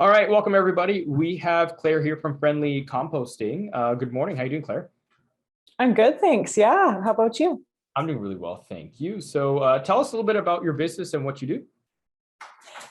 All right, welcome everybody. We have Claire here from Friendly Composting. Good morning. How you doing, Claire? I'm good, thanks. Yeah. How about you? I'm doing really well, thank you. So tell us a little bit about your business and what you do.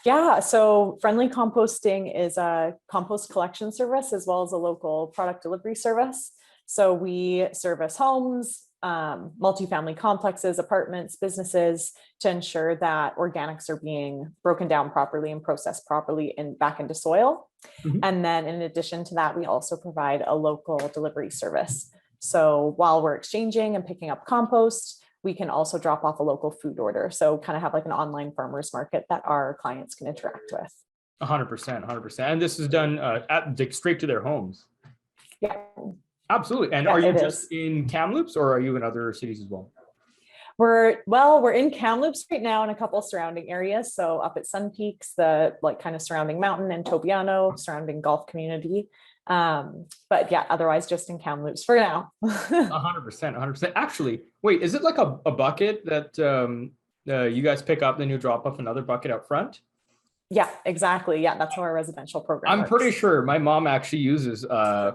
Yeah. So Friendly Composting is a compost collection service as well as a local product delivery service. So we service homes, multifamily complexes, apartments, businesses to ensure that organics are being broken down properly and processed properly and back into soil. Mhm. And then in addition to that, we also provide a local delivery service. So while we're exchanging and picking up compost, we can also drop off a local food order. So kind of have like an online farmers market that our clients can interact with. 100%, 100%. And this is done straight to their homes. Yeah. Absolutely. And Yeah, are you it just is. in Kamloops or are you in other cities as well? We're in Kamloops right now and a couple surrounding areas. So up at Sun Peaks, the like kind of surrounding mountain, and Tobiano, surrounding golf community. But yeah, otherwise just in Kamloops for now. 100%, 100%. Actually, wait, is it like a bucket that you guys pick up, then you drop off another bucket up front? Yeah, exactly. Yeah, that's how our residential program I'm pretty works. sure my mom actually uses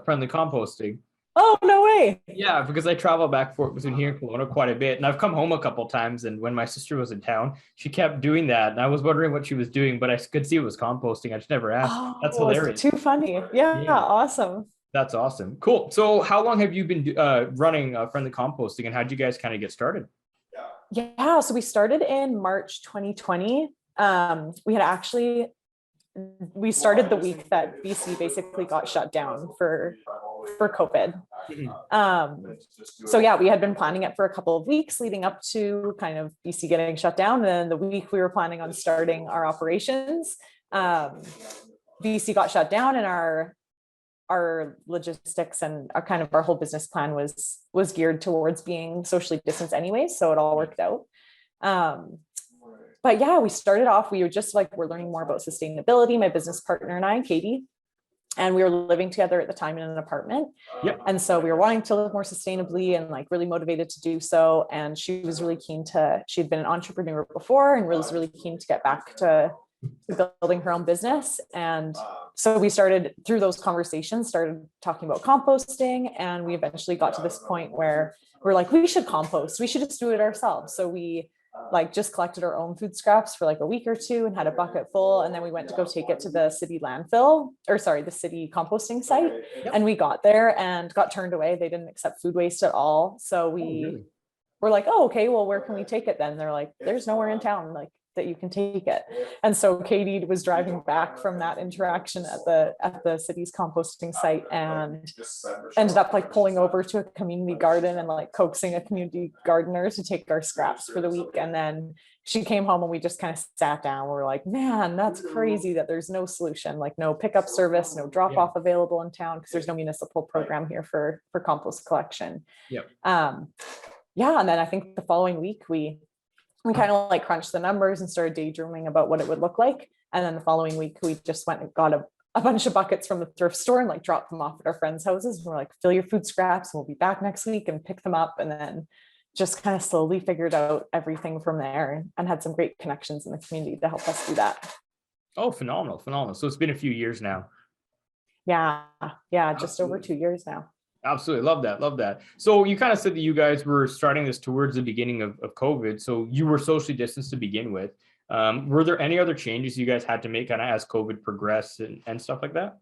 Friendly Composting. Oh, no way. Yeah, because I travel back and forth between here and Kelowna quite a bit, and I've come home a couple times. And when my sister was in town, she kept doing that, and I was wondering what she was doing, but I could see it was composting. I just never asked. That's Oh, it's hilarious. too funny. Yeah, Yeah, awesome. that's awesome. Cool. So, how long have you been running Friendly Composting, and how did you guys kind of get started? Yeah, so we started in March 2020. We started the week that BC basically got shut down for COVID. Mhm. So yeah, we had been planning it for a couple of weeks leading up to kind of BC getting shut down. And then the week we were planning on starting our operations, BC got shut down, and our logistics and our whole business plan was geared towards being socially distanced anyway. So it all worked out. But yeah, we started off, we were just like, we're learning more about sustainability, my business partner and I, Katie, and we were living together at the time in an apartment. Yep. And so we were wanting to live more sustainably and like really motivated to do so. And she was really she'd been an entrepreneur before and was really keen to get back to building her own business. And so we started, through those conversations, started talking about composting. And we eventually got to this point where we're like, we should compost, we should just do it ourselves. So we like just collected our own food scraps for like a week or two and had a bucket full. And then we went to go take it to the city the city composting site. Yep. And we got there and got turned away. They didn't accept food waste at all. So Really? we're like, oh, okay, well, where can we take it then? They're like, there's nowhere in town like that you can take it. And so Katie was driving back from that interaction at the city's composting site and ended up like pulling over to a community garden and like coaxing a community gardener to take our scraps for the week. And then she came home and we just kind of sat down. We were like, man, that's crazy that there's no solution, like no pickup service, no drop off available in town because there's no municipal program here for compost collection. Yep. Yeah. And then I think the following week we kind of like crunched the numbers and started daydreaming about what it would look like. And then the following week, we just went and got a bunch of buckets from the thrift store and like dropped them off at our friends' houses. And we're like, fill your food scraps and we'll be back next week and pick them up. And then just kind of slowly figured out everything from there and had some great connections in the community to help us do that. Oh, phenomenal, phenomenal. So it's been a few years now. Yeah. Just over 2 years now. Absolutely. Love that. Love that. So you kind of said that you guys were starting this towards the beginning of COVID. So you were socially distanced to begin with. Were there any other changes you guys had to make kind of as COVID progressed and stuff like that?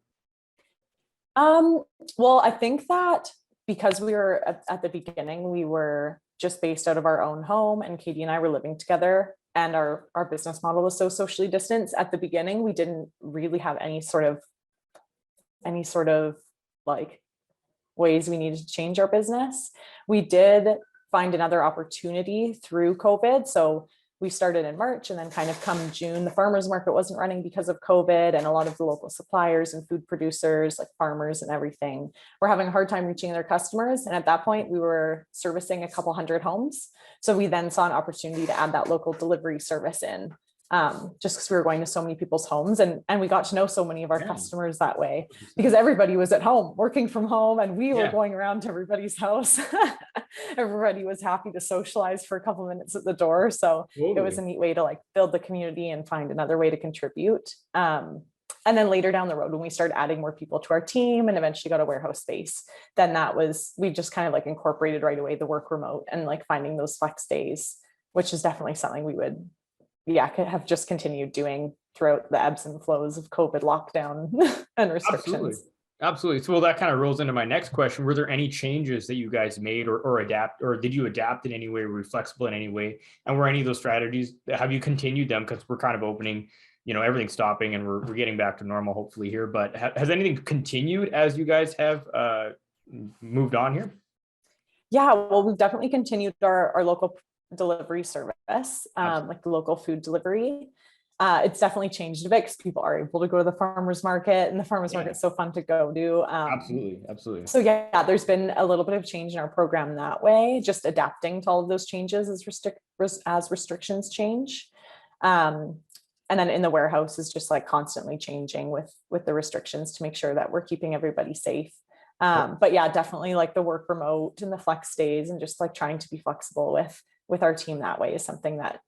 Well, I think that because we were at the beginning, we were just based out of our own home and Katie and I were living together and our business model was so socially distanced. At the beginning, we didn't really have any sort of like ways we needed to change our business. We did find another opportunity through COVID. So we started in March and then kind of come June, the farmers market wasn't running because of COVID, and a lot of the local suppliers and food producers like farmers and everything were having a hard time reaching their customers. And at that point we were servicing a couple hundred homes. So we then saw an opportunity to add that local delivery service in. Just because we were going to so many people's homes and we got to know so many of our customers that way because everybody was at home working from home and we were going around to everybody's house. Everybody was happy to socialize for a couple minutes at the door. So it was a neat way to like build the community and find another way to contribute. And then later down the road, when we started adding more people to our team and eventually got a warehouse space, then we just kind of like incorporated right away the work remote and like finding those flex days, which is definitely something we would, have just continued doing throughout the ebbs and flows of COVID lockdown and restrictions. Absolutely. Absolutely. So, well, that kind of rolls into my next question. Were there any changes that you guys made or adapt, or did you adapt in any way? Were you flexible in any way? And were any of those strategies, have you continued them? Because we're kind of opening, everything's stopping and we're getting back to normal, hopefully here. But has anything continued as you guys have moved on here? Yeah, well, we've definitely continued our local delivery service, like the local food delivery. It's definitely changed a bit because people are able to go to the farmers market, and the farmers market's so fun to go to. Absolutely. So yeah, there's been a little bit of change in our program that way, just adapting to all of those changes as restrictions change. And then in the warehouse is just like constantly changing with the restrictions to make sure that we're keeping everybody safe. But yeah, definitely like the work remote and the flex days and just like trying to be flexible with our team that way is something that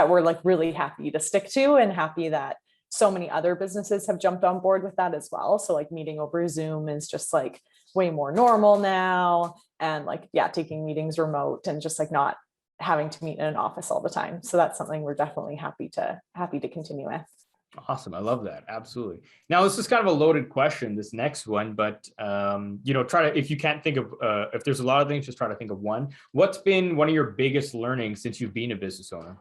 we're like really happy to stick to, and happy that so many other businesses have jumped on board with that as well. So like meeting over Zoom is just like way more normal now, and like, taking meetings remote and just like not having to meet in an office all the time. So that's something we're definitely happy to continue with. Awesome. I love that. Absolutely. Now, this is kind of a loaded question, this next one, but, try to, if you can't think of, if there's a lot of things, just try to think of one. What's been one of your biggest learnings since you've been a business owner?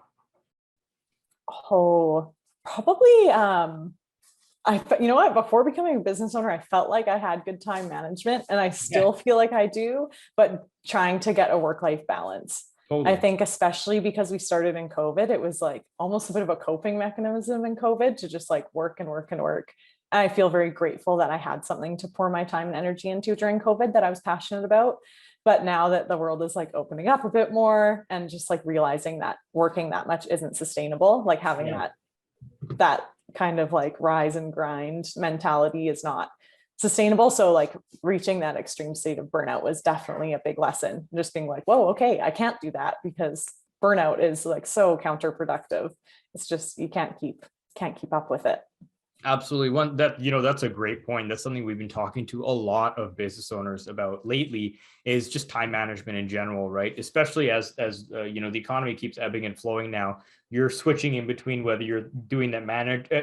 Oh, probably, before becoming a business owner, I felt like I had good time management, and I still feel like I do, but trying to get a work-life balance. Totally. I think especially because we started in COVID, it was like almost a bit of a coping mechanism in COVID to just like work and work and work. And I feel very grateful that I had something to pour my time and energy into during COVID that I was passionate about. But now that the world is like opening up a bit more, and just like realizing that working that much isn't sustainable, like having that kind of like rise and grind mentality is not sustainable. So like reaching that extreme state of burnout was definitely a big lesson. Just being like, whoa, okay, I can't do that, because burnout is like so counterproductive. It's just, you can't keep up with it. Absolutely. That's a great point. That's something we've been talking to a lot of business owners about lately, is just time management in general, right? Especially as the economy keeps ebbing and flowing now. You're switching in between whether you're doing that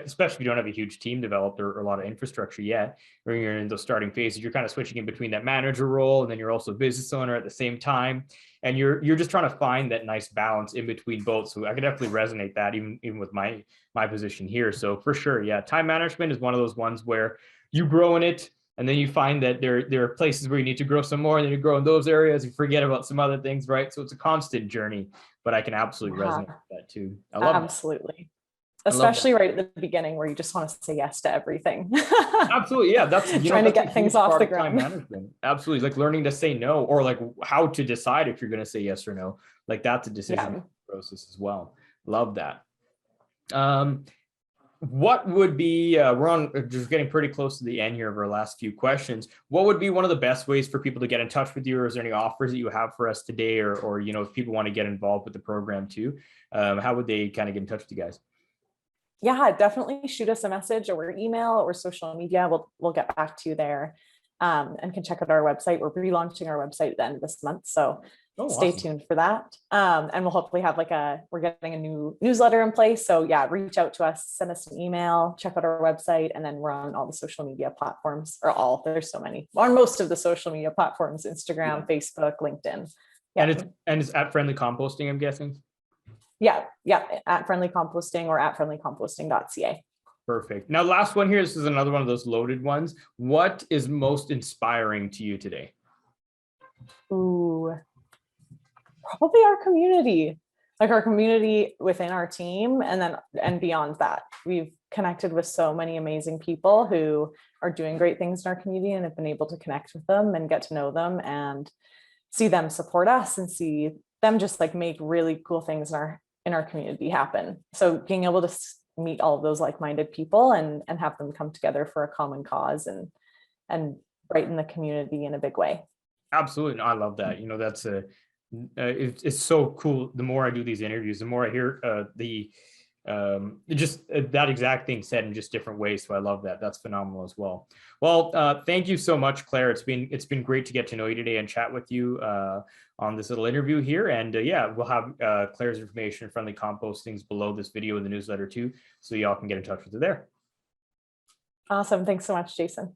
especially if you don't have a huge team developed or a lot of infrastructure yet, or you're in those starting phases, you're kind of switching in between that manager role, and then you're also a business owner at the same time. And you're just trying to find that nice balance in between both. So I could definitely resonate that even with my position here. So for sure, time management is one of those ones where you grow in it, and then you find that there are places where you need to grow some more, and then you grow in those areas, you forget about some other things, right? So it's a constant journey, but I can absolutely resonate with that too. I love absolutely. Especially right at the beginning, where you just want to say yes to everything. Absolutely. Yeah. That's trying to get things off the ground. Time management. Absolutely. Like learning to say no, or like how to decide if you're going to say yes or no. Like that's a decision process as well. Love that. What would be, we're just getting pretty close to the end here of our last few questions. What would be one of the best ways for people to get in touch with you? Or is there any offers that you have for us today? Or if people want to get involved with the program too, how would they kind of get in touch with you guys? Yeah, definitely shoot us a message or email or social media. We'll get back to you there, and can check out our website. We're relaunching our website at the end of this month, so stay tuned for that. And we'll hopefully have we're getting a new newsletter in place. So reach out to us, send us an email, check out our website, and then we're on all the social media platforms, there's so many, on most of the social media platforms: Instagram, Facebook, LinkedIn. And it's at Friendly Composting, I'm guessing. Yeah, at Friendly Composting or at friendlycomposting.ca. Perfect. Now, last one here. This is another one of those loaded ones. What is most inspiring to you today? Ooh, probably our community, like our community within our team, and beyond that. We've connected with so many amazing people who are doing great things in our community, and have been able to connect with them and get to know them and see them support us, and see them just like make really cool things in our community happen. So being able to meet all of those like-minded people and have them come together for a common cause and brighten the community in a big way. Absolutely. No, I love that. That's it's so cool. The more I do these interviews, the more I hear the just that exact thing said in just different ways. So I love that. That's phenomenal as well. Well, thank you so much, Claire. It's been great to get to know you today and chat with you on this little interview here. And yeah, we'll have Claire's information, Friendly Compostings, below this video in the newsletter too, so y'all can get in touch with her there. Awesome. Thanks so much, Jason.